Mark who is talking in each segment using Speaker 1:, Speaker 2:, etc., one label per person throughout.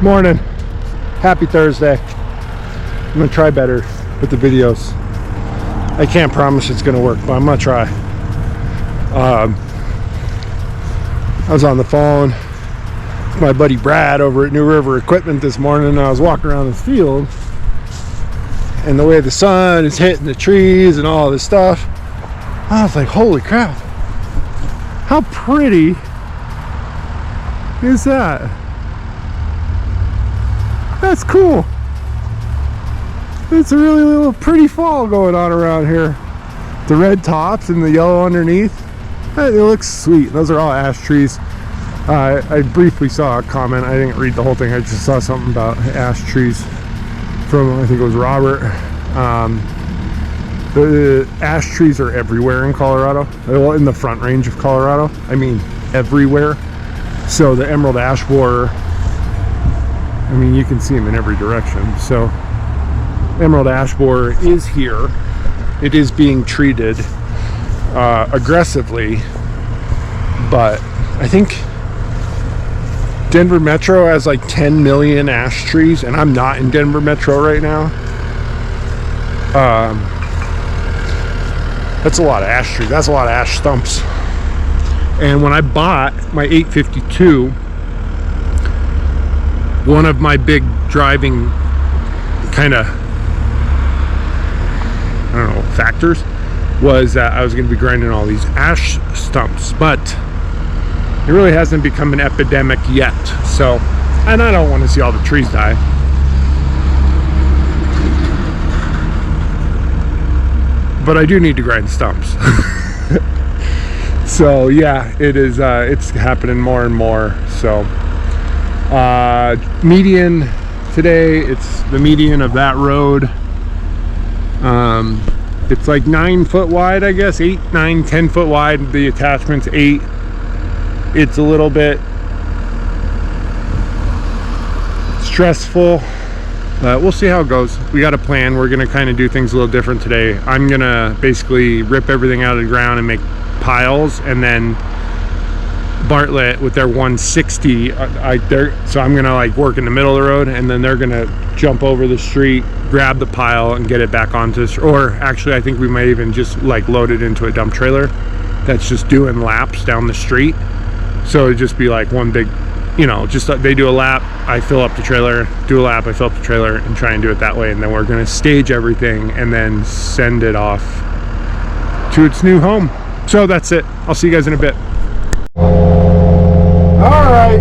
Speaker 1: Morning. Happy Thursday. I'm gonna try better with the videos. I can't promise it's gonna work, but I'm gonna try. I was on the phone with my buddy Brad over at New River Equipment this morning, and I was walking around the field, and the way the sun is hitting the trees and all this stuff, I was like, holy crap, how pretty is that? That's cool. It's a really little pretty fall going on around here. The red tops and the yellow underneath. It looks sweet. Those are all ash trees. I briefly saw a comment. I didn't read the whole thing. I just saw something about ash trees from, I think it was Robert. The ash trees are everywhere in Colorado. Well, in the front range of Colorado. I mean, everywhere. So the emerald ash borer, I mean, you can see them in every direction. So emerald ash borer is here. It is being treated aggressively, but I think Denver Metro has like 10 million ash trees, and I'm not in Denver Metro right now. That's a lot of ash trees. That's a lot of ash stumps. And when I bought my 852, one of my big driving kind of, I don't know, factors was that I was going to be grinding all these ash stumps, but it really hasn't become an epidemic yet. So, and I don't want to see all the trees die. But I do need to grind stumps. So yeah, it is. It's happening more and more. So median today. It's the median of that road. It's like 9 foot wide, I guess, 8, 9, 10 foot wide. The attachment's 8. It's a little bit stressful, but we'll see how it goes. We got a plan. We're gonna kind of do things a little different today. I'm gonna basically rip everything out of the ground and make piles, and then Bartlett with their 160, so I'm gonna like work in the middle of the road, and then they're gonna jump over the street, grab the pile, and get it back onto this. Or actually, I think we might even just like load it into a dump trailer that's just doing laps down the street. So it'd just be like one big, you know, just they do a lap, I fill up the trailer, do a lap, I fill up the trailer, and try and do it that way. And then we're gonna stage everything and then send it off to its new home. So that's it. I'll see you guys in a bit. All right,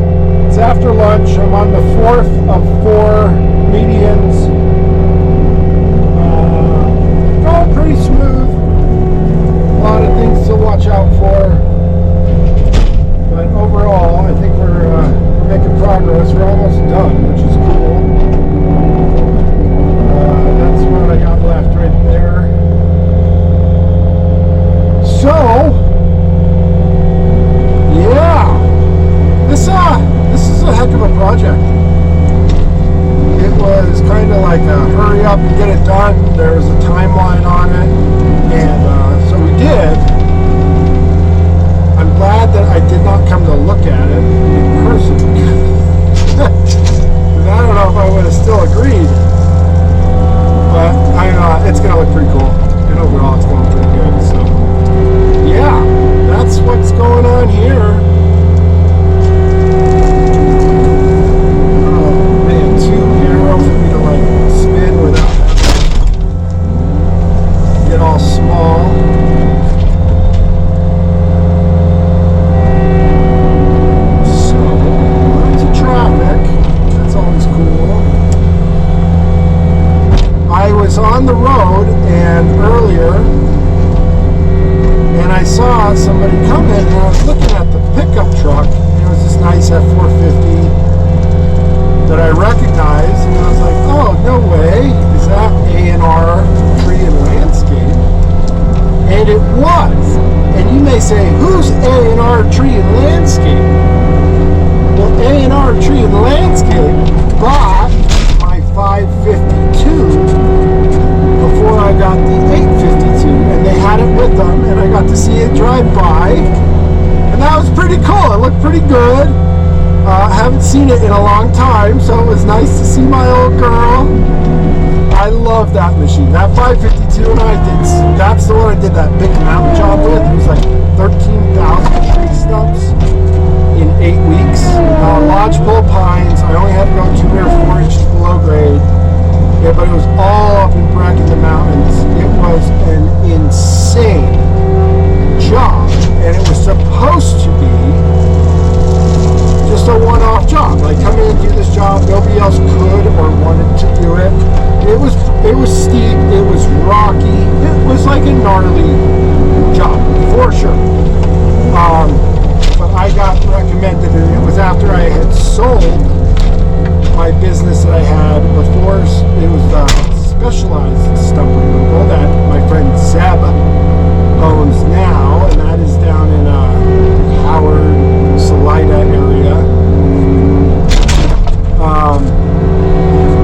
Speaker 1: it's after lunch. I'm on the 4th of 4 medians. Going pretty smooth. A lot of things to watch out for. But overall, I think we're making progress. We're almost done, which is cool. That's what I got left right there. So, yeah, this is a heck of a project. It was kind of like a hurry up and get it done. There was a timeline on it, and so we did. I'm glad that I did not come to look at it in person. Because I don't know if I would have still agreed. But it's going to look pretty cool. And overall, it's going pretty good. So, yeah, that's what's going on here. Oh, man, too narrow for me to, like, spin without having to get all small. On the road and earlier, and I saw somebody come in, and I was looking at the pickup truck, and it was this nice F-450 that I recognized, and I was like, oh, no way, is that A&R Tree and Landscape? And it was. And you may say, who's A&R Tree and Landscape? Well, A&R Tree and Landscape bought my 552 before I got the 852, and they had it with them, and I got to see it drive by, and that was pretty cool. It looked pretty good.
Speaker 2: Haven't seen it in a long time, so it was nice to see my old girl. I love that machine. That 552, and that's the one I did that big mountain job with. It was like 13,000 tree stumps in 8 weeks. Lodgepole pines. I only had to go 2 or 4 inches below grade. Yeah, but it was all up in Breck in the mountains. It was an insane job, and it was supposed to be just a one-off job. Like, come in and do this job. Nobody else could or wanted to do it. It was steep. It was rocky. It was like a gnarly job for sure. But I got recommended, and it was after I had sold my business that I had before. It was specialized stump removal that my friend Zeb owns now, and that is down in Howard, Salida area.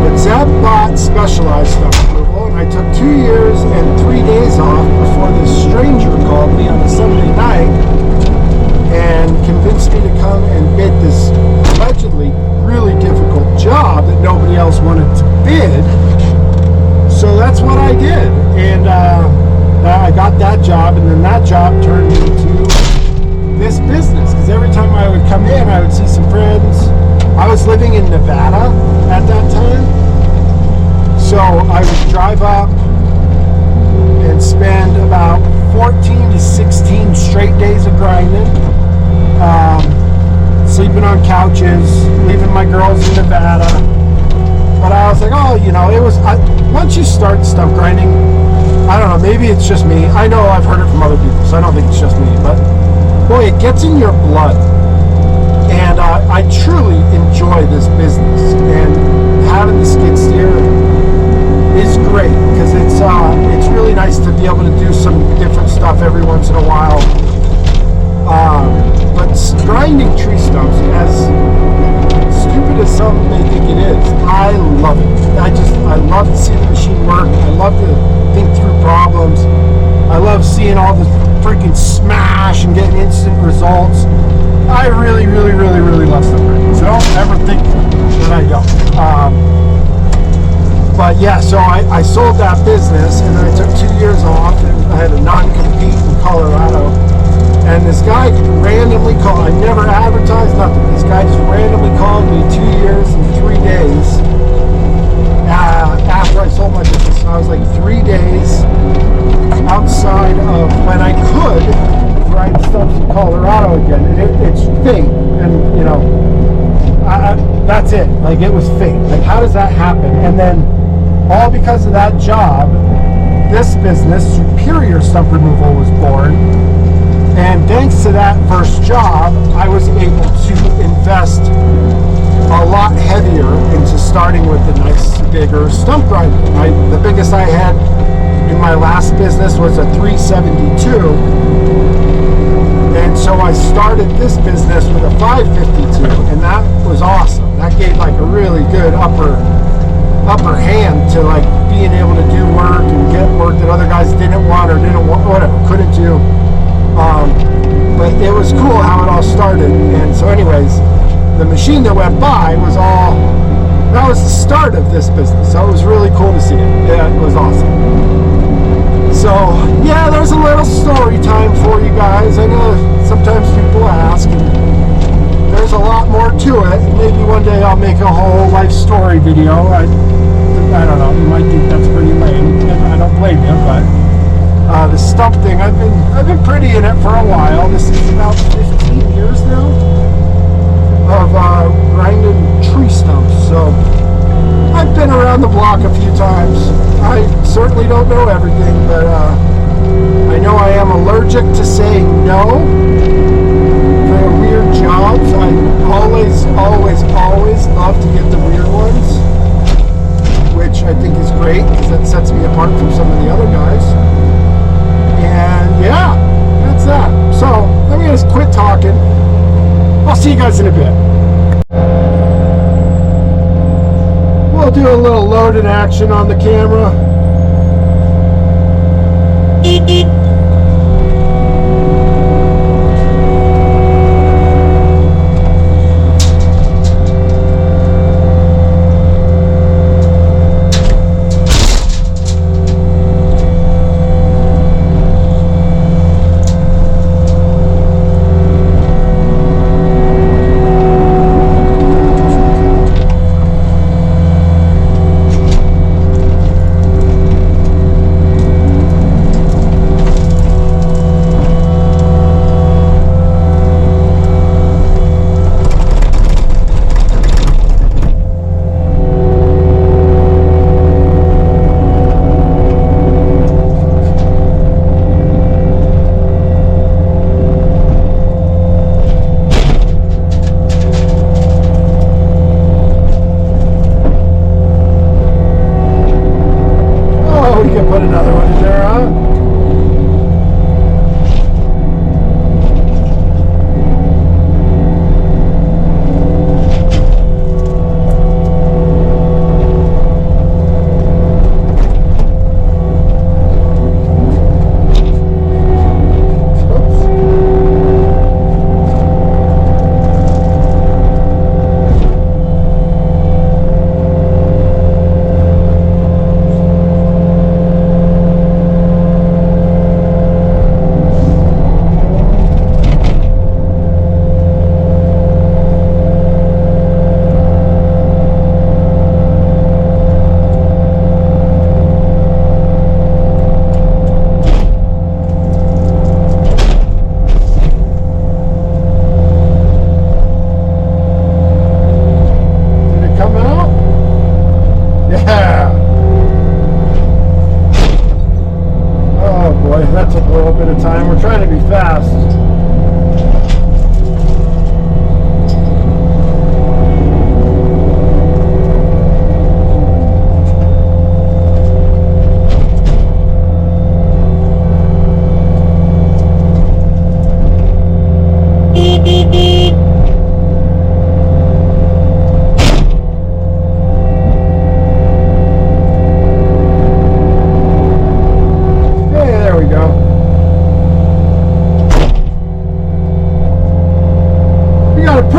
Speaker 2: But Zeb bought specialized stump removal, and I took 2 years and 3 days off before this stranger called me on a Sunday night and convinced me to come and bid this allegedly really difficult job that nobody else wanted to bid. So that's what I did, and I got that job, and then that job turned into this business, because every time I would come in, I would see some friends. I was living in Nevada at that time, so I would drive up and spend about 14 to 16 straight days of grinding, sleeping on couches, leaving my girls in Nevada. But I was like, oh, it was, once you start stump grinding, I don't know, maybe it's just me. I know I've heard it from other people, so I don't think it's just me, but boy, it gets in your blood. And I truly enjoy this business, and having the skid steer is great, because it's really nice to be able to do some different stuff every once in a while. But grinding tree stumps, as stupid as some may think it is, I love it. I love to see the machine work. I love to think through problems. I love seeing all the freaking smash and getting instant results. I really, really, really, really love stuff grinding. So don't ever think that I don't. But yeah, so I sold that business, and then I took 2 years off, and I had a non-compete in Colorado. And this guy randomly called. I never advertised nothing. This guy just randomly called me 2 years and 3 days after I sold my business. So I was like 3 days outside of when I could grind stumps in Colorado again. And it's fate, and that's it. Like, it was fate. Like, how does that happen? And then all because of that job, this business, Superior Stump Removal, was born. And thanks to that first job, I was able to invest a lot heavier into starting with the nice, bigger stump grinder. The biggest I had in my last business was a 372. And so I started this business with a 552, and that was awesome. That gave like a really good upper hand to like being able to do work and get work that other guys didn't want or couldn't do. But it was cool how it all started. And so anyways, the machine that went by that was the start of this business. So it was really cool to see it. Yeah, it was awesome. So yeah, there's a little story time for you guys. I know sometimes people ask, and there's a lot more to it. Maybe one day I'll make a whole life story video. I don't know, you might think that's pretty lame, and I don't blame you, but the stump thing, I've been pretty in it for a while. This is about 15 years now of grinding tree stumps. So I've been around the block a few times. I certainly don't know everything, but I know I am allergic to saying no for weird jobs. I always love to get the weird ones, which I think is great, because that sets me apart from some of the other guys. And yeah, that's that. So I'm going to quit talking. I'll see you guys in a bit. We'll do a little loading action on the camera.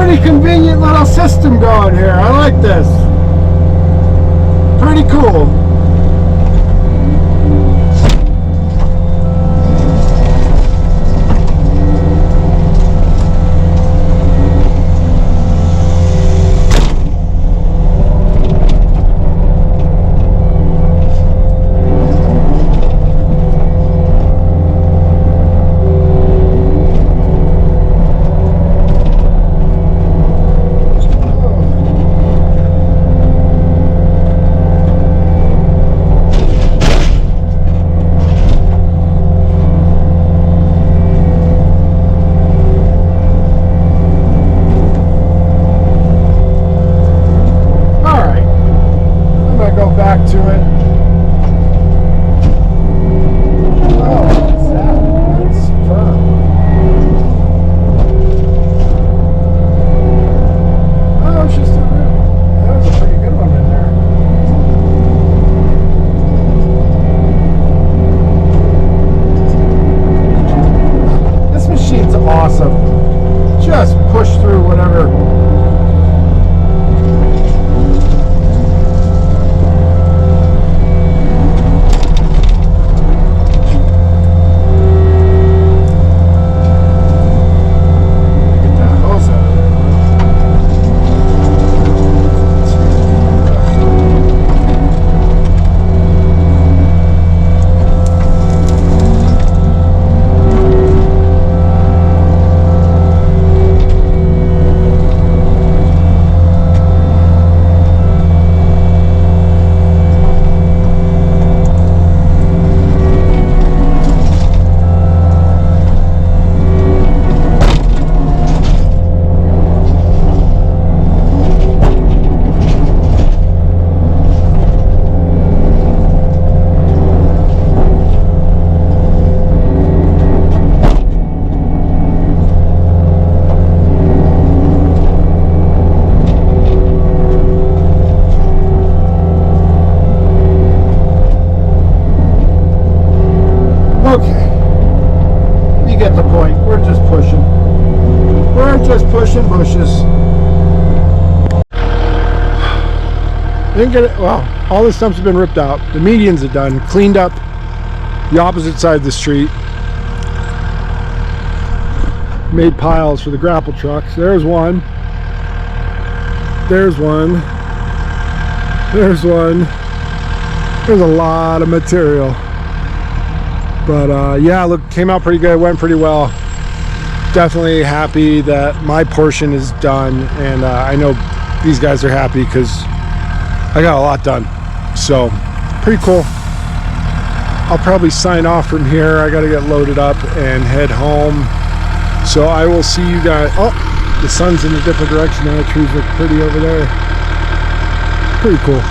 Speaker 2: Pretty convenient little system going here. I like this. Pretty cool. Back to it. Oh, what's that? That's firm. Oh, it's just a rip. That was a pretty good one in there. This machine's awesome. Just push through whatever. Okay, you get the point. We're just pushing. We're just pushing bushes. Didn't get it. Well, all the stumps have been ripped out. The medians are done. Cleaned up the opposite side of the street. Made piles for the grapple trucks. There's one. There's one. There's one. There's a lot of material. But yeah, look, came out pretty good, went pretty well. Definitely happy that my portion is done, and I know these guys are happy because I got a lot done. So, pretty cool. I'll probably sign off from here. I gotta get loaded up and head home. So I will see you guys. Oh, the sun's in a different direction now. The trees look pretty over there. Pretty cool.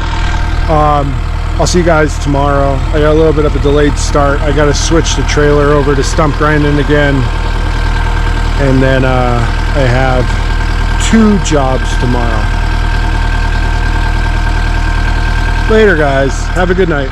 Speaker 2: I'll see you guys tomorrow. I got a little bit of a delayed start. I got to switch the trailer over to stump grinding again. And then I have 2 jobs tomorrow. Later, guys. Have a good night.